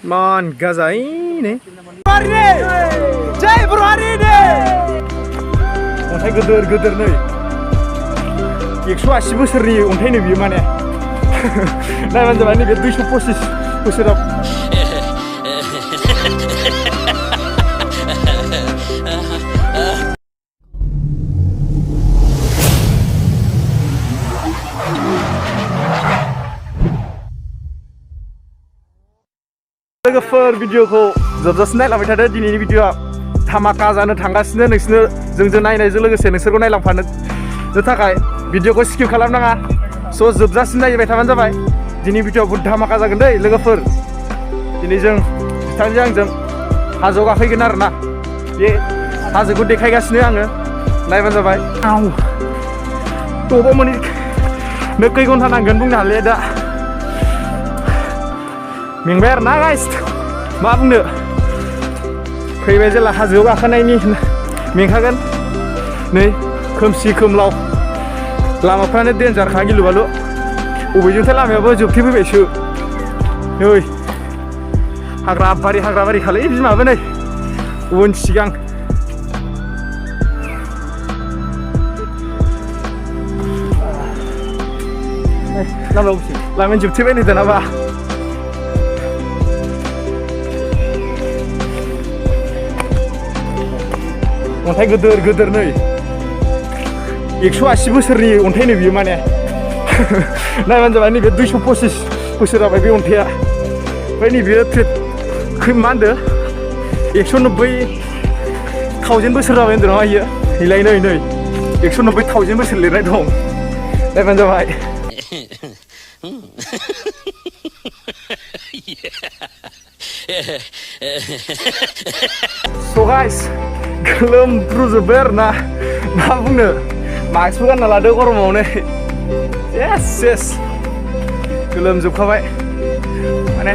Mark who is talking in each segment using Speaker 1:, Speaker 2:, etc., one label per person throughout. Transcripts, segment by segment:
Speaker 1: Man gaza ini. Jai bro hari ini. Ontai geder nih. 180 बोसोरनि अन्थाइ नो बियो माने. नायबानो जाबाय नैबे 225 बोसोराव. लोगोफोर भिडिअखौ जोबजासिम नायलांबाय थादो. दिनैनि भिडिअआ धामाका जानो थांगासिनो. नोंसोरनो जोंजों नायनायजों लोगोसे नोंसोरखौ नायलांफानो थाखाय भिडिअखौ स्किप खालामनाङा. स' जोबजासिम नायबाय थाबानो जाबाय. दिनै भिडिअआ बहुद धामाका जागोन दै लोगोफोर. दिनै जों बिथांजों आंजों हाजोआव गाखोगोन आरोना. बे हाजोखौ देखायगासिनो आङो. नायबानो जाबाय. दबाव मोनहैनो खै घन्टा नांगोन बुंनो हालिया दा. मेंबाय आरोना गाइस. मा बुंनो, फैबाय जेला हाजोआव गाखोनायनि मेंखागोन. नै खोमसि खोमलाव, लामाफ्रानो देन्जारखा गिलु बालु. बबेजोंथाय लामायाबो जोबथेफैबायसो. नै हाग्रा बारि खालै बिमाबो नै उन सिगां. लामायानो जोबथेबाय नै दानाबा. अन्थाइ गोदोर नै 180 बोसोरनि अन्थाइ नो बियो माने. नायबानो जाबाय नैबे 225 बोसोर जाबाय बे अन्थाइआ. ओमफ्राय नैबे मा होनदों 190,000 बोसोर जाबाय होनदों नामा इयो. नैलाय नै 190,000 बोसोर लिरनाय दं. नायबानो जाबाय. So guys, गोलोमफ्रुजोब्बाय आरोना. मा बुंनो, मास्कबो गानना लादो गरमावनो. yes गोलोमजोबखाबाय. माने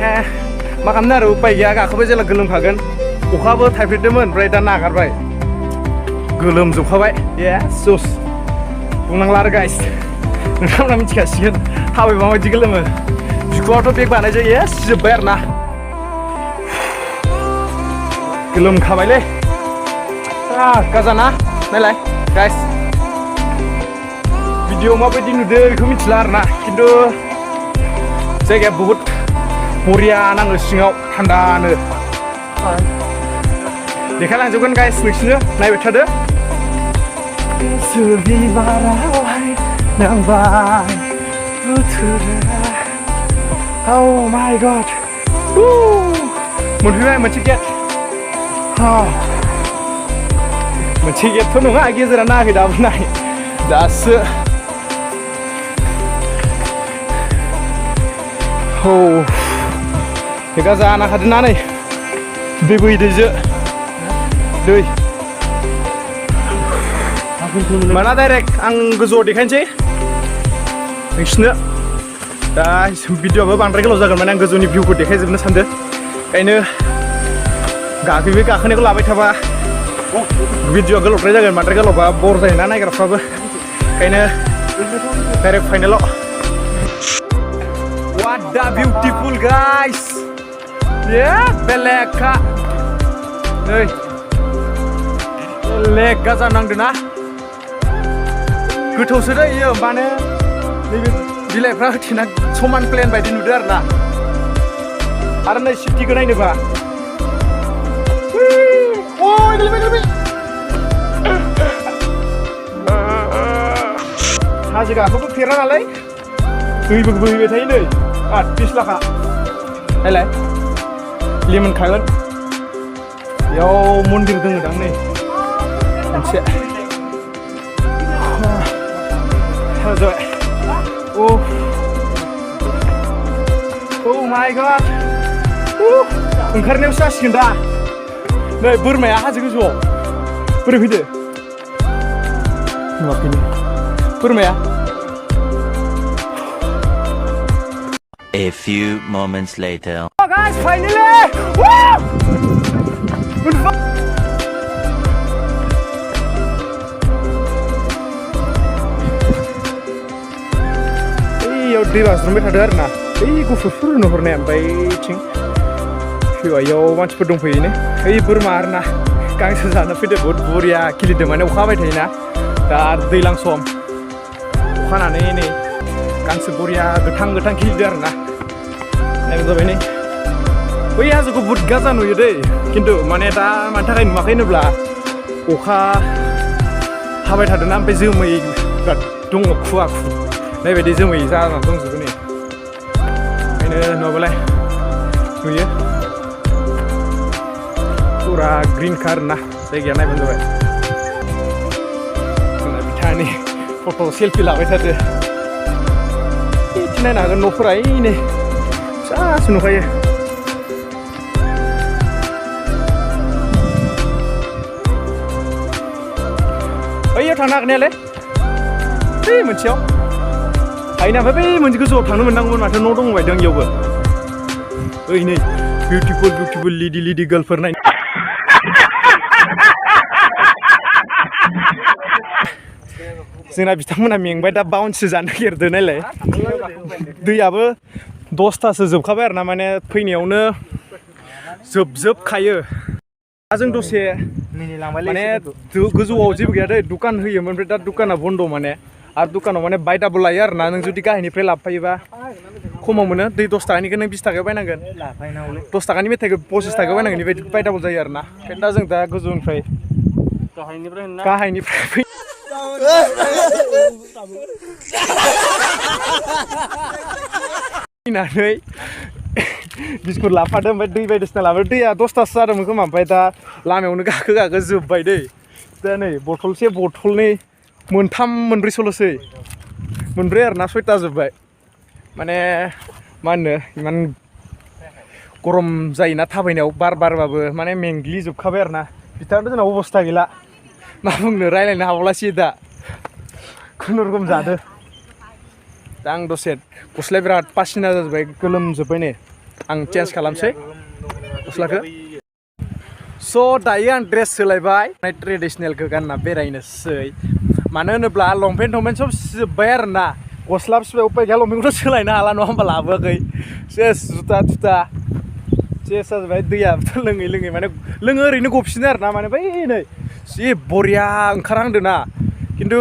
Speaker 1: मा खालामनो आरो उपाय गैया. गाखोबाय जेला गोलोमखागोन. अखाबो थाइफ्रिदोंमोन ओमफ्राय दा नागारबाय. गोलोमजोबखाबाय. yes बुंनांला आरो गाइस. नोंथांमोना मिथिखासिगोन थाबायबा माबायदि गोलोमो. बिखुङावथ' बेग बानाय जायो. yes जोब्बाय आरोना. गोलोमखाबायलै. गाजाना नायलाय गाइस. भिडिअ माबायदि नुदों बेखौ मिथिला आरोना. खिन्थु जायगाया बहुत बरिया नाङो सिङाव थान्दानो. देखायलांजोबगोन गाइस नोंसिनो. नायबाय थादो. Oh my god. मोनफैबाय मोनसे गेट. मोनसे गेटथ' नङा, गेजेरा नायाखै दाबो. नाय दासो. बेगा जाना खादोंना नै दै बोहैदोंसो. दै माना डाइरेक्ट आं गोजौआव देखायनोसै नोंसिनो. दा भिडिअआबो बांद्राय गोलाव जागोन माने आं गोजौनि भिउखौ देखायजोबनो सानदों. ओंखायनो गाखोनायखौ लाबाय थाबा भिडिअआ गोलावद्राय जागोन. बांद्राय गोलावबा बर जायोना नायग्राफ्राबो. ओंखायनो डाइरेक्ट फाइनेलाव. What the beautiful guys. बेलेगखा. नै बेलेग गाजा नांदों ना. गोथौसो दै इयो. माने नैबे बिलाइफ्रा होथेना समान प्लेन बायदि नुदों आरोना. आरो नै सिटिखौ नायनोबा हाजो गाखोबो फेरा नालाय. दैबो बोहैबाय थायो नै. पिस्लाखा नायलाय. लिमोनखागोन. बेयाव मन्दिर दङ दां नै मोनसे. जाबाय. Oh my god. ओंखारनायावसो जासिगोन दा. नै बोरमाया हाजो गोजौआव बोरै फैदो नुवाखैनो बोरमाया.
Speaker 2: A few moments later.
Speaker 1: Oh guys, finally! Iya, दै बाज्रुमबाय थादों आरोना. बै गुफुरफोर नुहुरनाया ओमफ्राय फैबाय इयाव मानसिफोर दंफैयोनो ओइ बोरमा आरोना गांसो जानो फैदो बहुद बरिया खिलिदों माने अखा हाबाय थायोना दा दैज्लां सम अखा हानानै नै गांसो बरिया गोथां गोथां खिलिदों आरोना नायनो जाबाय नै बै हाजोखौ बुहुद गाजा नुयो दै खिन्थु माने दा मानि थाखाय नुवाखै होनोब्ला अखा हाबाय थादोंना ओमफ्राय जोमै बिराद दङ खुवा नायबायदि जोमै जानानै दंजोबो नै ओंखायनो नङाबालाय नुयो फुरा ग्रिन कार ना जायगाया नायबानो जाबाय जोंना बिथांनि फट' सेल्फि लाबाय थादो बिदि नायनो हागोन न'फोरा नै फिसासो नुखायो बैयाव थांनो हागोन नालाय बै मोनसेयाव हायोना ओमफ्राय बै मोनसे गोजौआव थांनो मोननांगौमोन माथो न' दङ बायदों इयावबो ओइ नै बिउटिफुल बिउटिफुल लिडि लिडि गार्लफोर नाय जोंना बिथांमोना मेंबाय दा बाउन्ससो जानो नागिरदों नायलाय दैयाबो 10थासो जोबखाबाय आरोना माने फैनायावनो जोबखायो दा जों दसे माने गोजौआव जेबो गैया दै दुखान होयोमोन ओमफ्राय दा दुखाना बन्द माने आरो दुखानाव माने बायदाबो लायो आरोना नों जुदि गाहायनिफ्राय लाबोफायोबा खमाव मोनो दै 10 थाखानिखौ नों 20 थाखायाव बायनांगोन 10 थाखानि मेथाइखौ 25 थाखायाव बायनांगोन बेबायदि बायदाबो जायो आरोना ओंखायनो दा जों दा गोजौनिफ्राय गाहायनिफ्राय फैनानै बिस्कुट लाफादों ओमफ्राय दै बायदिसिना लाबोदों दैया 10थासो जादोंमोन खोमा ओमफ्राय दा लामायावनो गाखो जोब्बाय दै दा नै बथलसे बथलनै मोनथाम मोनब्रैसोल'सै मोनब्रै आरोना 6ता जोब्बाय माने मा होनो इमान गरम जायोना थाबायनायाव बार बारबाबो माने मेंग्लिजोबखाबाय आरोना बिथाङाथ' जोंना अबस्था गैला मा बुंनो रायज्लायनो हाबावलासै दा खुनुरुखुम जादो दा आं दसे गस्लाया बिराद पासिना जाजोब्बाय गोलोमजोब्बाय नै आं चेन्ज खालामसै गस्लाखौ स' दायो आं ड्रेस सोलायबाय ट्रेडिसनेलखौ गानना बेरायनोसै मानो होनोब्ला लंपेन्ट सब जोब्बाय आरोना गस्ला फिसायाव उपाय गैया लंपेन्टखौथ' सोलायनो हाला नङा होमबा लाबोआखै सेस जुथा थुथा सेस जाजोब्बाय दैयाबोथ' लोङै माने लोङो ओरैनो गफिनो आरोना माने बै नै जि बरिया ओंखारहांदों ना खिन्थु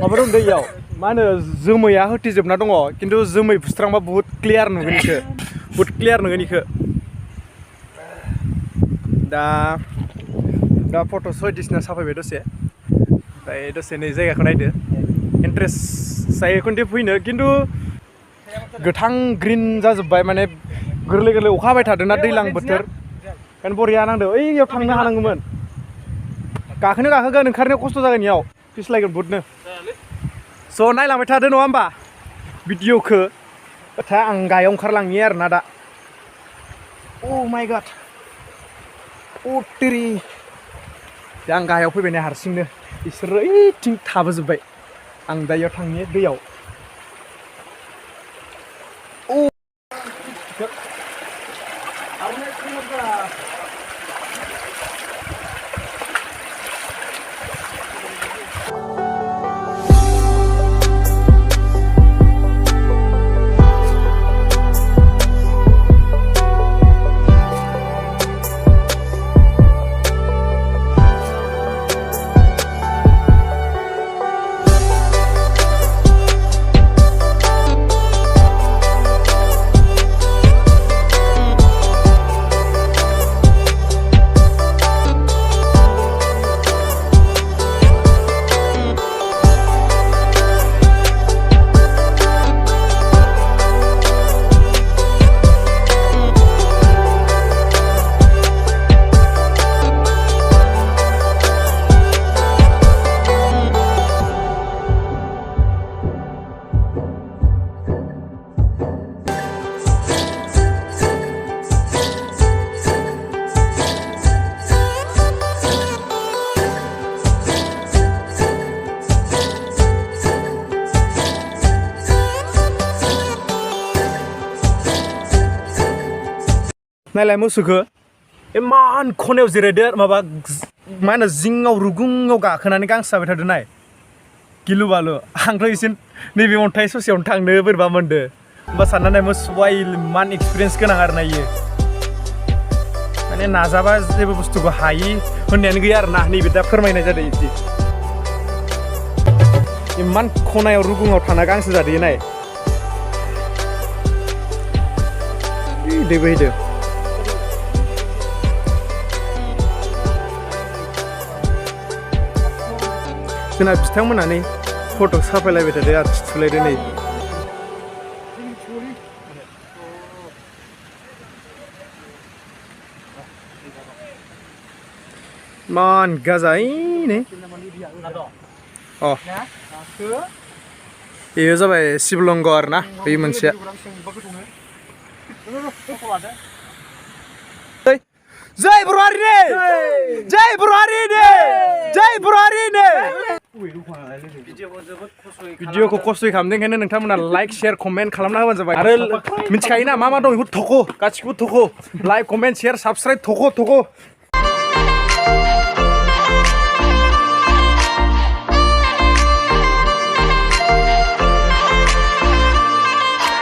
Speaker 1: माबा दं दैयाव मा होनो जोमैया होथेजोबना दङ खिन्थु जोमै बुस्रांबा बुहुद क्लियार नुगोन इखो दा फट'स बायदिसिना साफायबाय दसे ओमफ्राय दसे नै जायगाखौ नायदो इन्ट्रेस्ट जायो खिन्थु फैनो खिन्थु गोथां ग्रिन जाजोब्बाय माने गोरलै अखा हाबाय थादोंना दैज्लां बोथोर ओंखायनो बरिया नांदों ओइयाव थांनो हानांगौमोन गाखोगोन ओंखारनो खस्थ' जागोन इयाव फिस्लायगोन बुहुदनो स' नायलांबाय थादो नङा होमबा भिडिअखौ दा आं गाहायाव ओंखारलांनि आरोना दा अ माय गड टिरि दा आं गाहायाव फैबाय नै हारसिंनो बिसोरो ओइथिं थाबोजोब्बाय आं दा इयाव थांनि दैयाव नायलाय मोसौखौ इमान खनायाव जिरायदो माबा मा होनो जिङाव रुगुङाव गाखोनानै गांसो जाबाय थादो नाय गिलु बालु आंथ' एसे नैबे अन्थाइ ससेयावनो थांनो बोरैबा मोनदो होमबा सानना नाय मोसौआ इमान एक्सपिरियेन्स गोनां आरो ना इयो माने नाजाबा जेबो बुस्थुखौ हायि होननायानो गैया आरोना नैबे दा फोरमायनाय जादों इदि इमान खनायाव रुगुङाव थाना गांसो जादों नाय दै बोहैदो जोंना बिथांमोना नै फट' साफायलायबाय थादों आरो थुलायदों नै मान गाजायैनो अ बेयो जाबाय शिबलंग आरोना बे मोनसेया जय बर' हारिनि जय बर' हारिनि जय बर' हारिनि भिडिअखौ खस्थ'यै खालामदों ओंखायनो नोंथांमोना लाइक शेयार कमेन्ट खालामना होबानो जाबाय आरो मिथिखायोना मा मा दं बेखौ थख' गासिखौबो थख' लाइक कमेन्ट शेयार साबस्क्राइब थख'